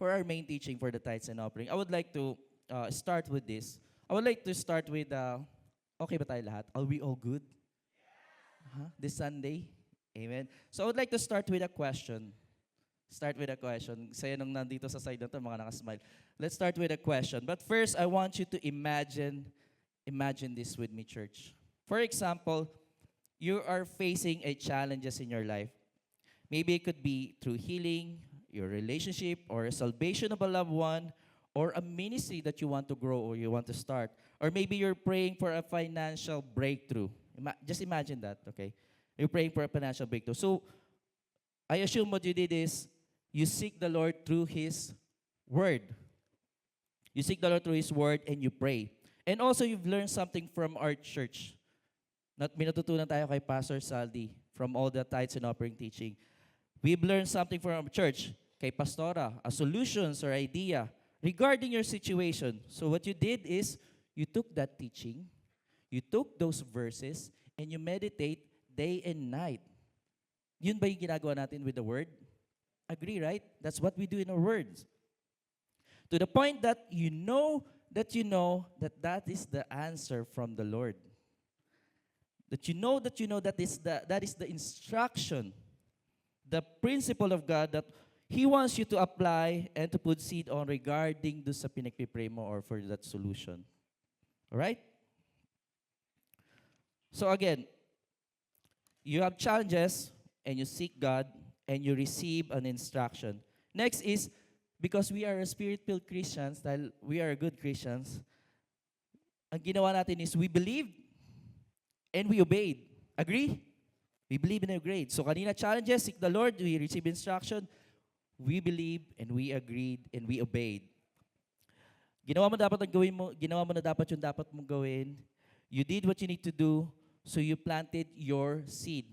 for our main teaching for the tithes and offering, I would like to start with this. I would like to start with, okay ba tayo lahat? Are we all good? This Sunday? Amen. So I would like to start with a question. Start with a question. Sa'yo nung nandito sa side na to, mga nakasmile. Let's start with a question. But first, I want you to imagine this with me, church. For example, you are facing a challenges in your life. Maybe it could be through healing, your relationship, or a salvation of a loved one, or a ministry that you want to grow or you want to start. Or maybe you're praying for a financial breakthrough. Just imagine that, okay? You're praying for a financial breakthrough. So, I assume what you did is you seek the Lord through His Word. You seek the Lord through His Word and you pray. And also, you've learned something from our church. May natutunan tayo kay Pastor Saldi from all the tithes and offering teaching. We've learned something from our church, kay Pastora, a solutions or idea regarding your situation. So what you did is, you took that teaching, you took those verses, and you meditate day and night. Yun ba yung ginagawa natin with the Word? Agree, right? That's what we do in our words. To the point that you know that that is the answer from the Lord. That is the instruction, the principle of God that He wants you to apply and to put seed on regarding do sa pinagpipray mo or for that solution. Alright? So again, you have challenges and you seek God and you receive an instruction. Next is, because we are a Spirit-filled Christians, dahil we are good Christians, ang ginawa natin is we believed and we obeyed. Agree? We believe and obeyed. So kanina challenges, seek the Lord, we receive instruction, we believed and we agreed and we obeyed. Ginawa mo na dapat yung dapat mong gawin. You did what you need to do, so you planted your seed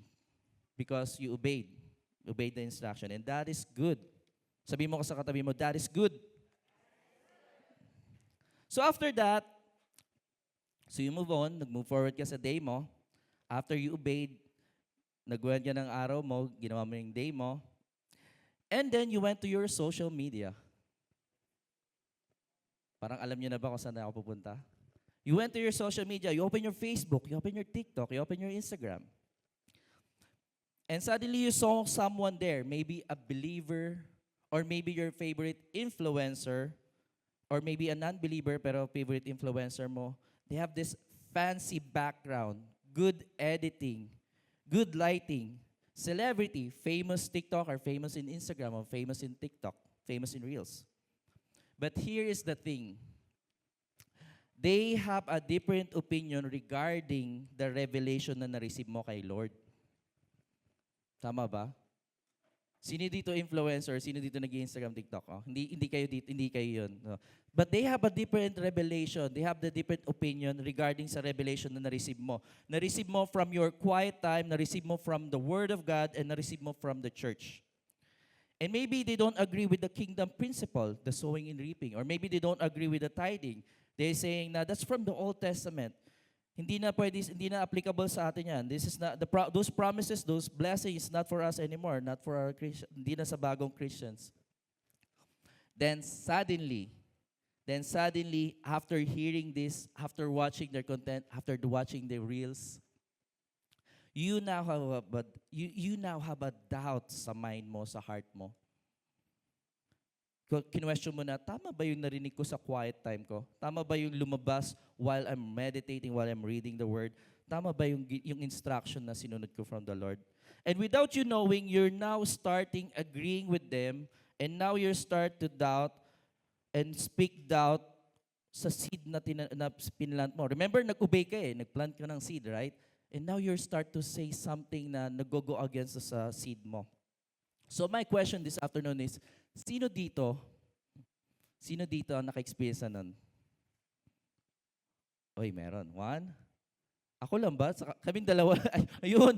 because you obeyed the instruction. And that is good. Sabi mo sa katabi mo, that is good. So after that, so you move on, nag-move forward ka sa day mo. After you obeyed, nagwan ka ng araw mo, ginawa mo yung day mo. And then you went to your social media. Parang alam niyo na ba kung saan ako pupunta? You went to your social media, you open your Facebook, you open your TikTok, you open your Instagram. And suddenly you saw someone there, maybe a believer, or maybe your favorite influencer, or maybe a non-believer pero favorite influencer mo. They have this fancy background, good editing, good lighting, celebrity, famous TikToker, famous in Instagram, or famous in TikTok, famous in Reels. But here is the thing. They have a different opinion regarding the revelation na na-receive mo kay Lord. Tama ba? Sino dito influencer? Sino dito nag-Instagram, TikTok? Oh? Hindi kayo dito, hindi kayo yun. No. But they have a different revelation. They have the different opinion regarding sa revelation na na-receive mo. Na-receive mo from your quiet time, na-receive mo from the Word of God, and na-receive mo from the church. And maybe they don't agree with the kingdom principle, the sowing and reaping. Or maybe they don't agree with the tithing. They're saying na that's from the Old Testament. Hindi na applicable sa atin yan. This is not those promises, those blessings not for us anymore, not for our Christian, hindi na sa bagong Christians. Then suddenly after hearing this, after watching their content, after watching their reels, you now have a doubt sa mind mo, sa heart mo. Kinwestiyon mo na, tama ba yung narinig ko sa quiet time ko? Tama ba yung lumabas while I'm meditating, while I'm reading the Word? Tama ba yung instruction na sinunod ko from the Lord? And without you knowing, you're now starting agreeing with them, and now you start to doubt and speak doubt sa seed na pinlant mo. Remember, nag-obey ka nagplant ka ng seed, right? And now you start to say something na nag-go against sa seed mo. So my question this afternoon is, Sino dito ang naka-experience na nun? Oy, meron. One? Ako lang ba? Kaming dalawa. Ayun.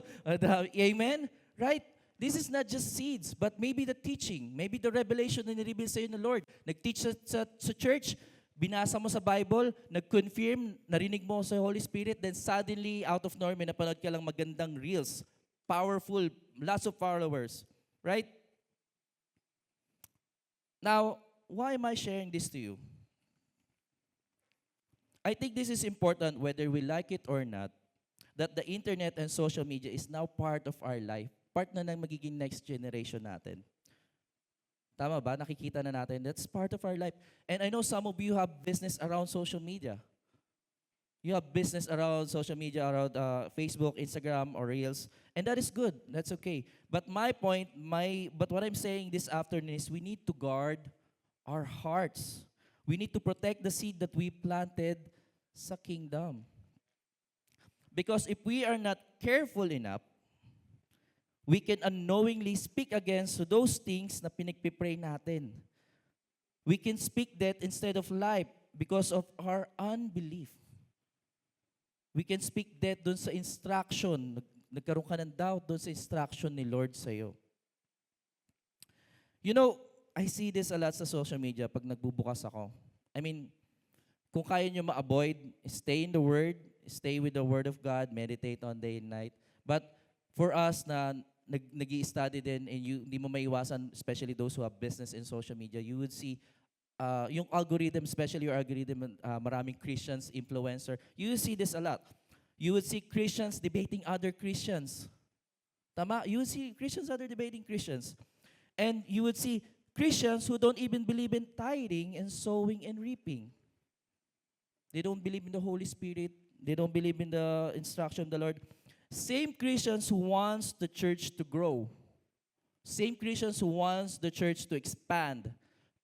Amen? Right? This is not just seeds, but maybe the teaching, maybe the revelation na nireveal sa'yo ng Lord. Nag-teach sa church, binasa mo sa Bible, nag-confirm, narinig mo sa Holy Spirit, then suddenly, out of nowhere, may napanood ka lang magandang reels. Powerful, lots of followers. Right? Now, why am I sharing this to you? I think this is important whether we like it or not, that the internet and social media is now part of our life. Part na ng magiging next generation natin. Tama ba? Nakikita na natin. That's part of our life. And I know some of you have business around social media. You have business around social media, around Facebook, Instagram, or Reels. And that is good. That's okay. But but what I'm saying this afternoon is we need to guard our hearts. We need to protect the seed that we planted sa kingdom. Because if we are not careful enough, we can unknowingly speak against those things na pinagpipray natin. We can speak death instead of life because of our unbelief. We can speak death dun sa instruction. Nagkaroon ka ng doubt dun sa instruction ni Lord sa'yo. You know, I see this a lot sa social media pag nagbubukas ako. I mean, kung kaya nyo ma-avoid, stay in the Word, stay with the Word of God, meditate on day and night. But for us na nag-i-study din and hindi mo maiwasan, especially those who have business in social media, you would see yung algorithm, especially your algorithm, maraming Christians, influencer, you would see this a lot. You would see Christians debating other Christians. Tama? You would see Christians other debating Christians. And you would see Christians who don't even believe in tithing and sowing and reaping. They don't believe in the Holy Spirit. They don't believe in the instruction of the Lord. Same Christians who wants the church to grow. Same Christians who wants the church to expand,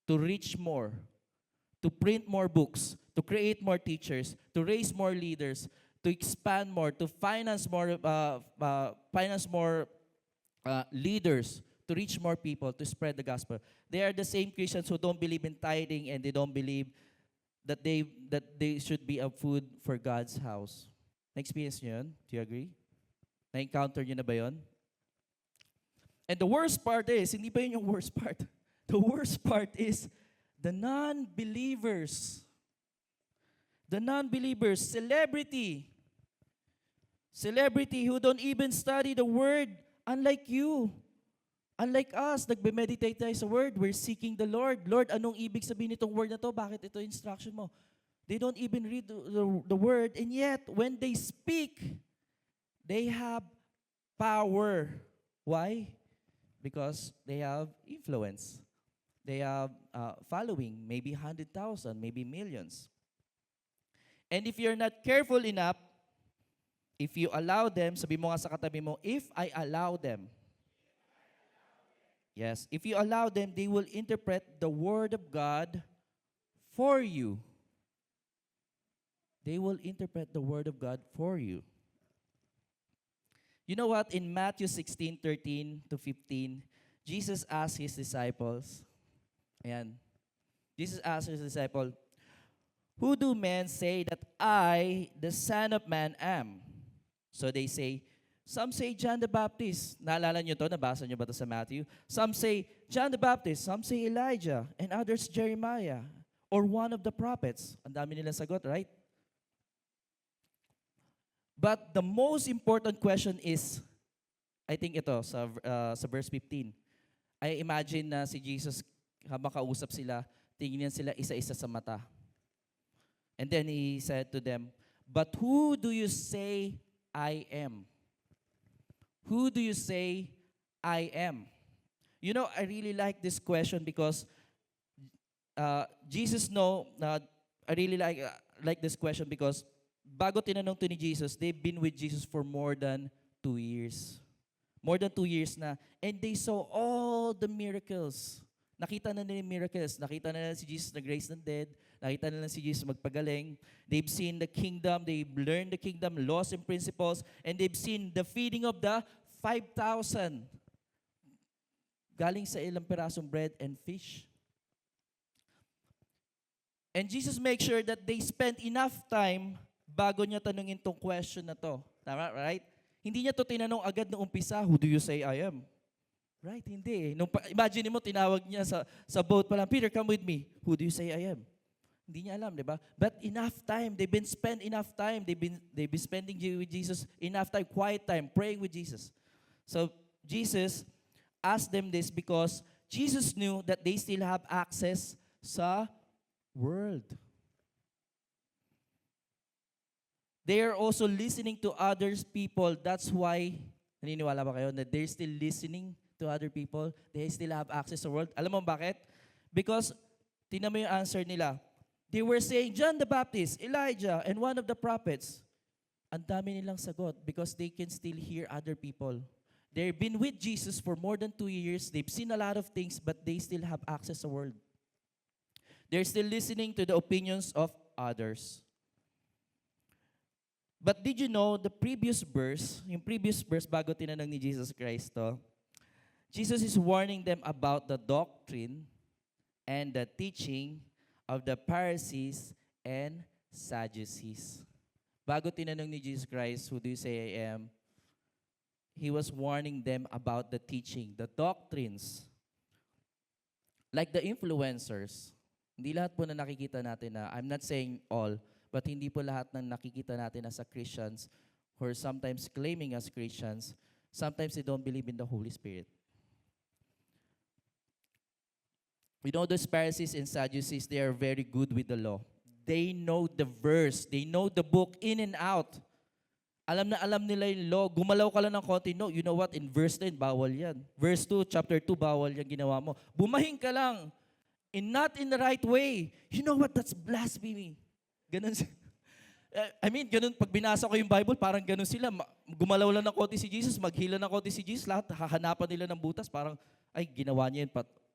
to reach more, to print more books, to create more teachers, to raise more leaders, to expand more, to finance more leaders, to reach more people, to spread the gospel. They are the same Christians who don't believe in tithing and they don't believe that they should be a food for God's house. Na-experience nyo yun? Do you agree? Na-encounter nyo na ba yun? And the worst part is, hindi ba yun yung worst part? The worst part is the non-believers. The non-believers, celebrity who don't even study the Word, unlike you. Unlike us, nagbe-meditate tayo sa Word, we're seeking the Lord. Lord, anong ibig sabihin nitong Word na to? Bakit ito instruction mo? They don't even read the Word, and yet, when they speak, they have power. Why? Because they have influence. They have following, maybe 100,000, maybe millions. And if you're not careful enough, if you allow them, sabi mo nga sa katabi mo, if I allow them, yes, if you allow them, they will interpret the Word of God for you. They will interpret the Word of God for you. You know what? In Matthew 16:13 to 15, Jesus asked his disciples, ayan, Jesus asked his disciple, who do men say that I, the Son of Man, am? So they say, some say John the Baptist. Naalala nyo to? Nabasa nyo ba to sa Matthew? Some say John the Baptist. Some say Elijah. And others Jeremiah. Or one of the prophets. Ang dami nilang sagot, right? But the most important question is, I think ito, sa verse 15. I imagine na si Jesus, habang kausap sila, tingnan sila isa-isa sa mata. And then he said to them, but who do you say I am? Who do you say I am? You know, I really like this question because Jesus I really like this question because bago tinanong to ni Jesus, they've been with Jesus for more than 2 years. More than 2 years na. And they saw all the miracles. Nakita na nila yung miracles. Nakita na nila si Jesus nag-raise ng dead. Nakita na nila si Jesus magpagaling. They've seen the kingdom. They've learned the kingdom, laws and principles. And they've seen the feeding of the 5,000. Galing sa ilang pirasong bread and fish. And Jesus makes sure that they spent enough time bago niya tanungin tong question na to. Tama, right? Hindi niya to tinanong agad na umpisa, who do you say I am? Right, hindi. Imagine mo, tinawag niya sa boat pa lang, Peter, come with me. Who do you say I am? Hindi niya alam, di ba? But enough time, they've been spending with Jesus enough time, quiet time, praying with Jesus. So Jesus asked them this because Jesus knew that they still have access sa world. They are also listening to others people. That's why, naniniwala ba kayo na they're still listening to other people? They still have access to the world. Alam mo bakit? Because, tingnan mo yung answer nila. They were saying, John the Baptist, Elijah, and one of the prophets. Ang dami nilang sagot because they can still hear other people. They've been with Jesus for more than 2 years. They've seen a lot of things, but they still have access to the world. They're still listening to the opinions of others. But did you know the previous verse, yung previous verse bago tinanong ni Jesus Christ to, Jesus is warning them about the doctrine and the teaching of the Pharisees and Sadducees. Bago tinanong ni Jesus Christ, who do you say I am? He was warning them about the teaching, the doctrines. Like the influencers. Hindi lahat po na nakikita natin na, I'm not saying all, but hindi po lahat ng nakikita natin as a Christians or sometimes claiming as Christians, sometimes they don't believe in the Holy Spirit. We know those Pharisees and Sadducees, they are very good with the law. They know the verse. They know the book in and out. Alam na alam nila yung law. Gumalaw ka lang ng konti. No, you know what? In verse 10, bawal yan. Verse 2, chapter 2, bawal yan ginawa mo. Bumahing ka lang. Not in the right way. You know what? That's blasphemy. Ganun. Ganun. Pag binasa ko yung Bible, parang ganun sila. Gumalaw lang ng konti si Jesus, maghila ng konti si Jesus, lahat hahanapan nila ng butas. Parang, ay, ginawa niya yun,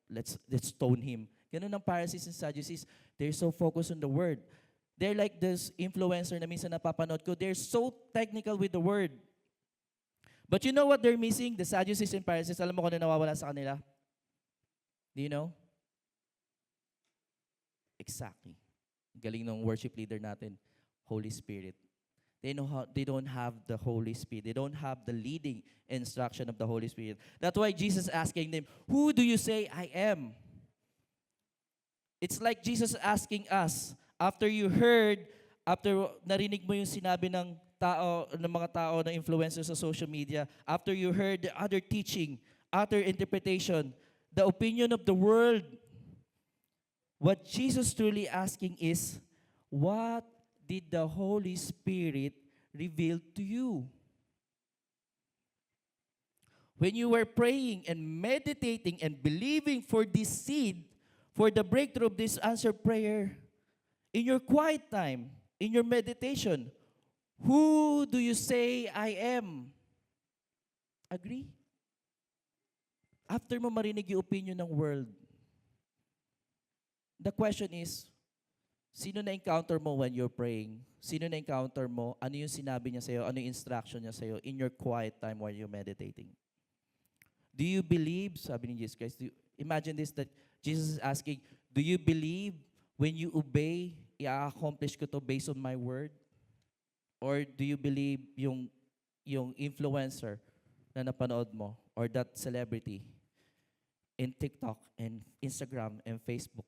let's stone him. Ganun ang Pharisees and Sadducees. They're so focused on the word. They're like this influencer na minsan napapanood ko. They're so technical with the word. But you know what they're missing? The Sadducees and Pharisees, alam mo kung ano nawawala sa kanila? Do you know? Exactly. Galing ng worship leader natin, Holy Spirit. They don't have the Holy Spirit. They don't have the leading instruction of the Holy Spirit. That's why Jesus asking them, who do you say I am? It's like Jesus asking us, after narinig mo yung sinabi ng mga tao, ng influencers sa social media, after you heard the other teaching, other interpretation, the opinion of the world, what Jesus truly asking is, what did the Holy Spirit reveal to you? When you were praying and meditating and believing for this seed, for the breakthrough of this answered prayer, in your quiet time, in your meditation, who do you say I am? Agree? After mo marinig yung opinion ng world, the question is, sino na-encounter mo when you're praying? Sino na-encounter mo? Ano yung sinabi niya sa'yo? Ano yung instruction niya sa'yo in your quiet time while you're meditating? Do you believe, sabi ni Jesus Christ, imagine this, that Jesus is asking, do you believe when you obey, i-accomplish ko to based on my word? Or do you believe yung influencer na napanood mo or that celebrity in TikTok and Instagram and Facebook?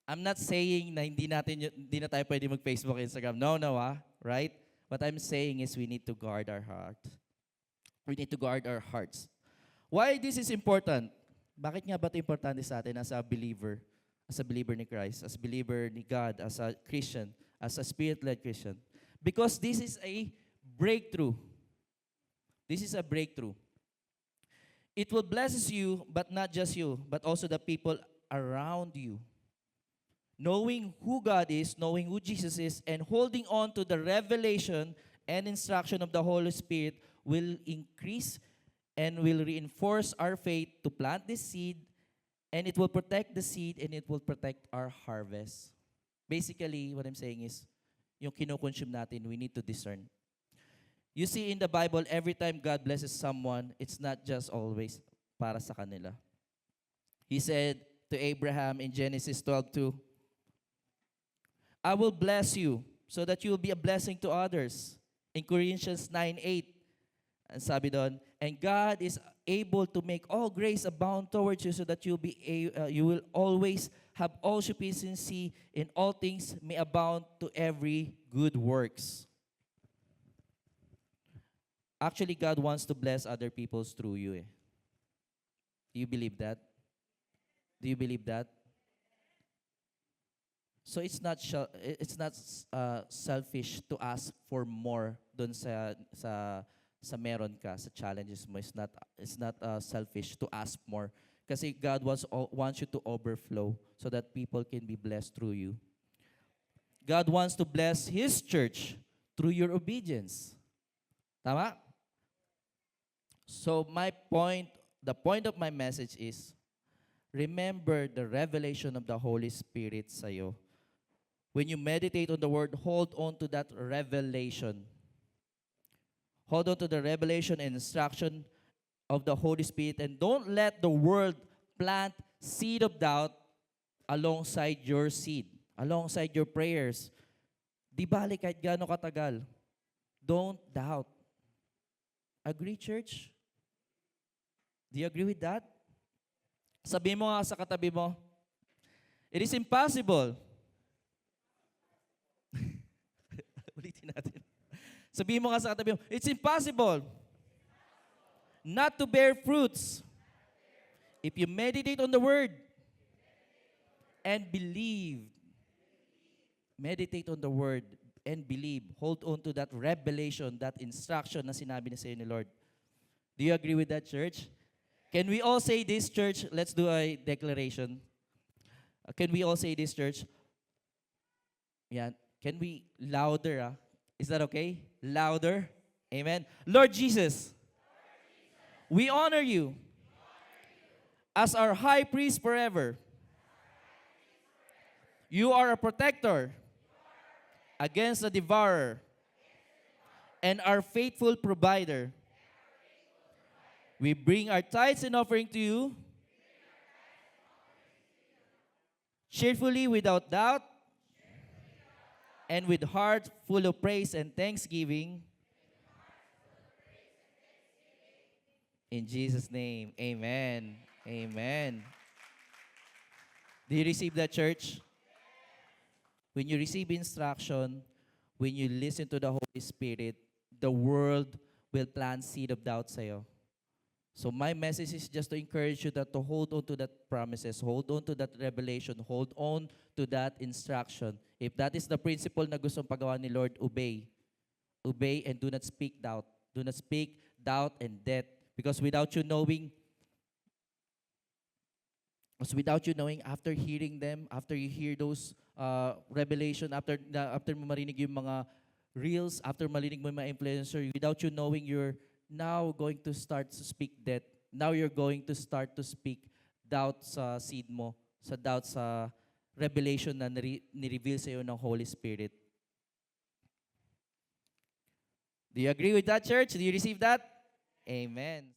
I'm not saying na hindi na tayo pwede mag-Facebook, Instagram. No, right? What I'm saying is we need to guard our heart. We need to guard our hearts. Why this is important? Bakit nga ba ito importante sa atin as a believer ni Christ, as a believer ni God, as a Christian, as a Spirit-led Christian? Because this is a breakthrough. This is a breakthrough. It will bless you, but not just you, but also the people around you. Knowing who God is, knowing who Jesus is, and holding on to the revelation and instruction of the Holy Spirit will increase and will reinforce our faith to plant this seed, and it will protect the seed, and it will protect our harvest. Basically, what I'm saying is, yung kinoconsume natin, we need to discern. You see, in the Bible, every time God blesses someone, it's not just always para sa kanila. He said to Abraham in Genesis 12:2, I will bless you so that you will be a blessing to others. In Corinthians 9:8, and sabi doon, and God is able to make all grace abound towards you so that you will always have all sufficiency in all things, may abound to every good works. Actually, God wants to bless other people through you. Do you believe that? Do you believe that? So it's not selfish to ask for more dun sa meron ka, sa challenges mo. It's not selfish to ask more. Kasi God wants you to overflow so that people can be blessed through you. God wants to bless His church through your obedience. Tama? So the point of my message is, remember the revelation of the Holy Spirit sa'yo. When you meditate on the Word, hold on to that revelation. Hold on to the revelation and instruction of the Holy Spirit, and don't let the world plant seed of doubt alongside your seed, alongside your prayers. Di bali kahit gaano katagal. Don't doubt. Agree, church? Do you agree with that? Sabi mo nga sa katabi mo, it is impossible. Ulitin natin. Sabi mo nga sa katabi mo, it's impossible not to bear fruits if you meditate on the Word and believe. Meditate on the Word and believe. Hold on to that revelation, that instruction na sinabi na sa iyo ni Lord. Do you agree with that, church? Can we all say this, church? Let's do a declaration. Can we all say this, church? Yeah. Can we louder? Is that okay? Louder. Amen. Lord Jesus, we honor you as our high priest forever. You are a protector against the devourer and our faithful provider. We bring our tithes and offering to you cheerfully, without doubt, and with heart full of praise and thanksgiving. In Jesus' name, amen. Amen. Do you receive that, church? When you receive instruction, when you listen to the Holy Spirit, the world will plant seed of doubt sa'yo. So my message is just to encourage you that to hold on to that promises, hold on to that revelation, hold on to that instruction. If that is the principle na gustong pagawa ni Lord, obey. Obey and do not speak doubt. Do not speak doubt and death. Because without you knowing, after hearing them, after you hear those revelation, after mo marinig yung mga reels, after marinig mo yung mga influencer, without you knowing, you're now going to start to speak death. Now you're going to start to speak doubt sa seed mo, sa doubt sa revelation na ni-reveal sa iyo ng Holy Spirit. Do you agree with that, church? Do you receive that? Amen.